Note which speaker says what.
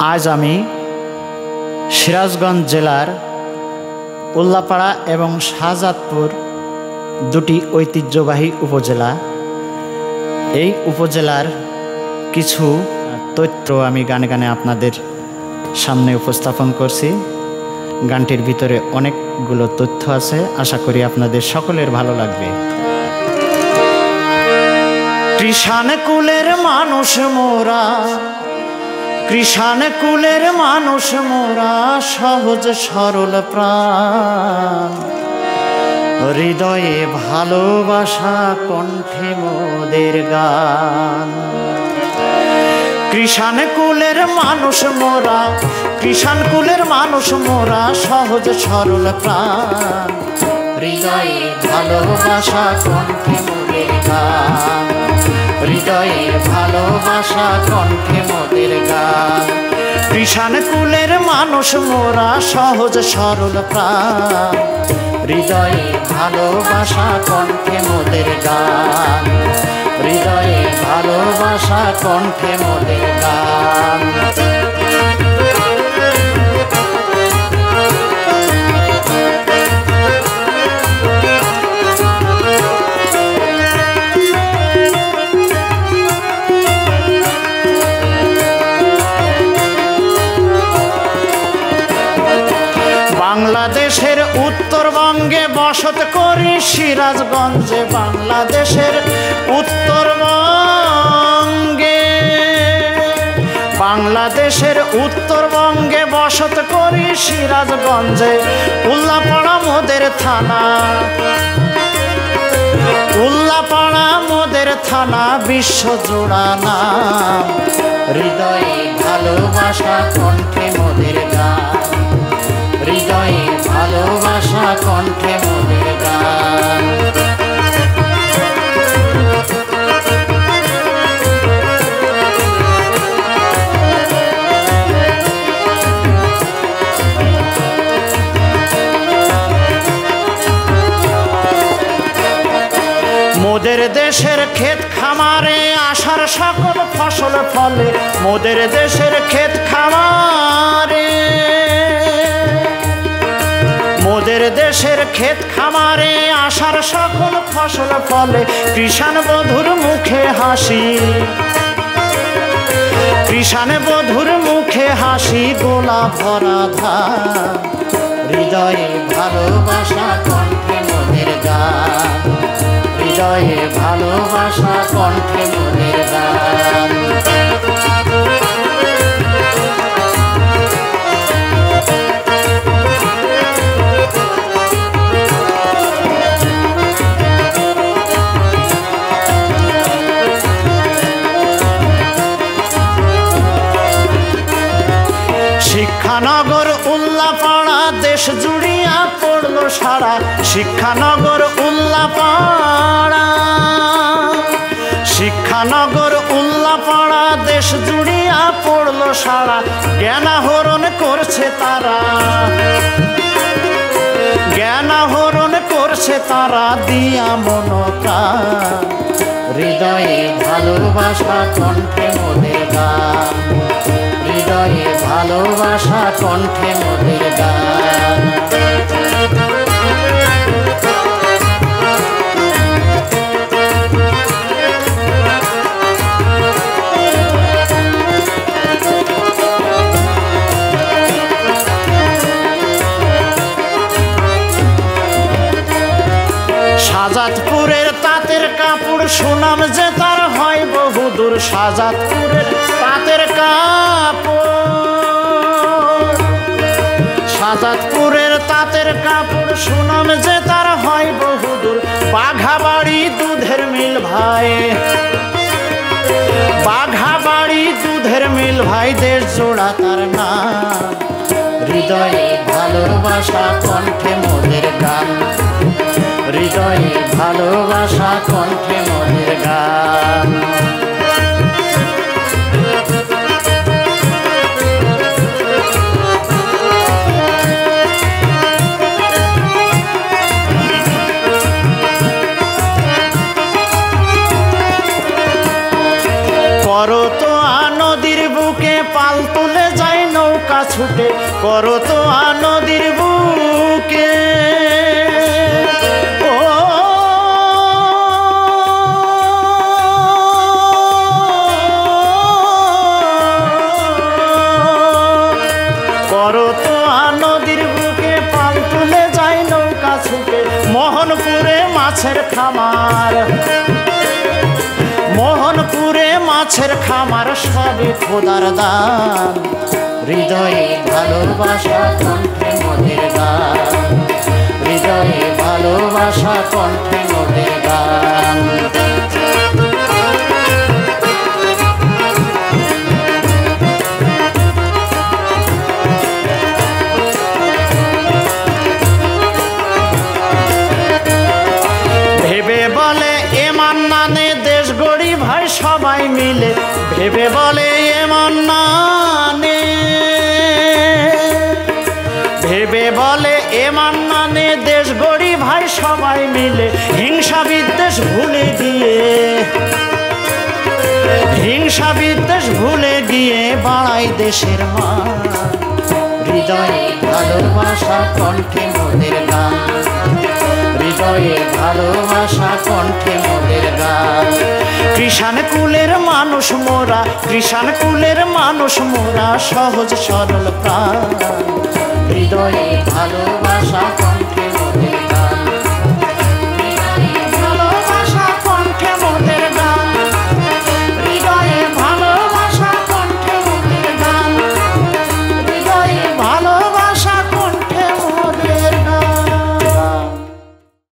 Speaker 1: আজ আমি সিরাজগঞ্জ জেলার উল্লাপাড়া এবং শাহজাদপুর দুটি ঐতিহ্যবাহী উপজেলা। এই উপজেলার কিছু তথ্য আমি গানে গানে আপনাদের সামনে উপস্থাপন করছি। গানটির ভিতরে অনেকগুলো তথ্য আছে, আশা করি আপনাদের সকলের ভালো লাগবে। কৃষাণ কুলের মানুষ মোরা, কৃষাণ কুলের মানুষ মোরা, সহজ সরল প্রাণ, হৃদয়ে ভালোবাসা, কণ্ঠে মোদের গান। কৃষাণ কুলের মানুষ মোরা, কৃষাণ কুলের মানুষ মোরা, সহজ সরল প্রাণ, হৃদয়ে ভালোবাসা, কণ্ঠে মোদের গান, হৃদয়ে ভালোবাসা, কণ্ঠে মোদের গান। কৃষাণ কুলের মানুষ মোরা, সহজ সরল প্রাণ, হৃদয়ে ভালোবাসা, কণ্ঠে মোদের গান, হৃদয়ে ভালোবাসা, কণ্ঠে মোদের গান। বাংলাদেশের উত্তরবঙ্গে বসত করি সিরাজগঞ্জে, বাংলাদেশের উত্তরবঙ্গে, বাংলাদেশের উত্তরবঙ্গে বসত করি সিরাজগঞ্জে, উল্লাপাড়া মোদের থানা, উল্লাপাড়া মোদের থানা, বিশ্বজোড়া নাম, হৃদয়ে ভালোবাসা, কণ্ঠে মোদের গান, হৃদয়ে ভালোবাসা, কণ্ঠে মোদের গান। মোদের দেশের ক্ষেত খামারে আসার সকল ফসল ফলে, মোদের দেশের ক্ষেত খামারে, মোদের দেশের ক্ষেত খামারে আসার সকল ফসল ফলে, কৃষাণ বধুর মুখে হাসি, কৃষাণ বধুর মুখে হাসি, গোলা ভরা ধান, হৃদয়ে ভালোবাসা, কণ্ঠে মোদের গান, হৃদয়ে ভালোবাসা, কণ্ঠে মোদের গান। শিক্ষানগর উল্লাপাড়া দেশ জুড়িয়া পড়লো সারা, শিক্ষানগর উল্লাপাড়া, শিক্ষানগর উল্লাপাড়া দেশ জুড়িয়া পড়লো সারা, জ্ঞান আহরণ করছে তারা, জ্ঞান আহরণ করছে তারা, দিয়া মন প্রাণ, হৃদয়ে ভালোবাসা, কণ্ঠে মোদের গান, হৃদয়ে ভালোবাসা, কণ্ঠে মোদের গান। শাহজাদপুরের তাঁতের কাপড় সুনাম যে তার হয় বহুদূর, শাহজাদপুরের তাঁতের কাপড়, শাহজাদপুরের তাঁতের কাপড় সুনাম যে তার হয় বহুদূর, বাঘাবাড়ি দুধের মিল ভাই, বাঘাবাড়ি দুধের মিল ভাই, দেশ জোড়া তার নাম, হৃদয়ে ভালোবাসা, কণ্ঠে মোদের গান, হৃদয়ে ভালোবাসা, কণ্ঠে মোদের গান। করতোয়া নদীর বুকে পাল তুলে যায় ছুটে করতোয়া নদীর বুকে। ও করতোয়া নদীর বুকে পাল তুলে যায় নৌকা ছুটে। মোহনপুরে মাছের খামার, মোহনপুরে মাছের খামার সবে খোদার দান। হৃদয়ে ভালোবাসা কণ্ঠে মোদের গান, হৃদয়ে ভালোবাসা কণ্ঠে মোদের গান। ভেবে বলে এ মান্নানে দেশ গড়ি ভাই সবাই মিলে, ভেবে বলে এ মান্নানে, ভেবে বলে এ মান্নানে দেশ গড়ি ভাই সবাই মিলে। হিংসা বিদ্বেষ ভুলে গিয়ে, হিংসা বিদ্বেষ ভুলে গিয়ে বাড়াই দেশের মান। হৃদয়ে ভালোবাসা কণ্ঠে মোদের গান, হৃদয়ে ভালোবাসা কণ্ঠে মোদের গান। কৃষাণ কুলের মানুষ মোরা, কৃষাণ কুলের মানুষ মোরা, সহজ সরল প্রাণ। হৃদয়ে ভালোবাসা কণ্ঠে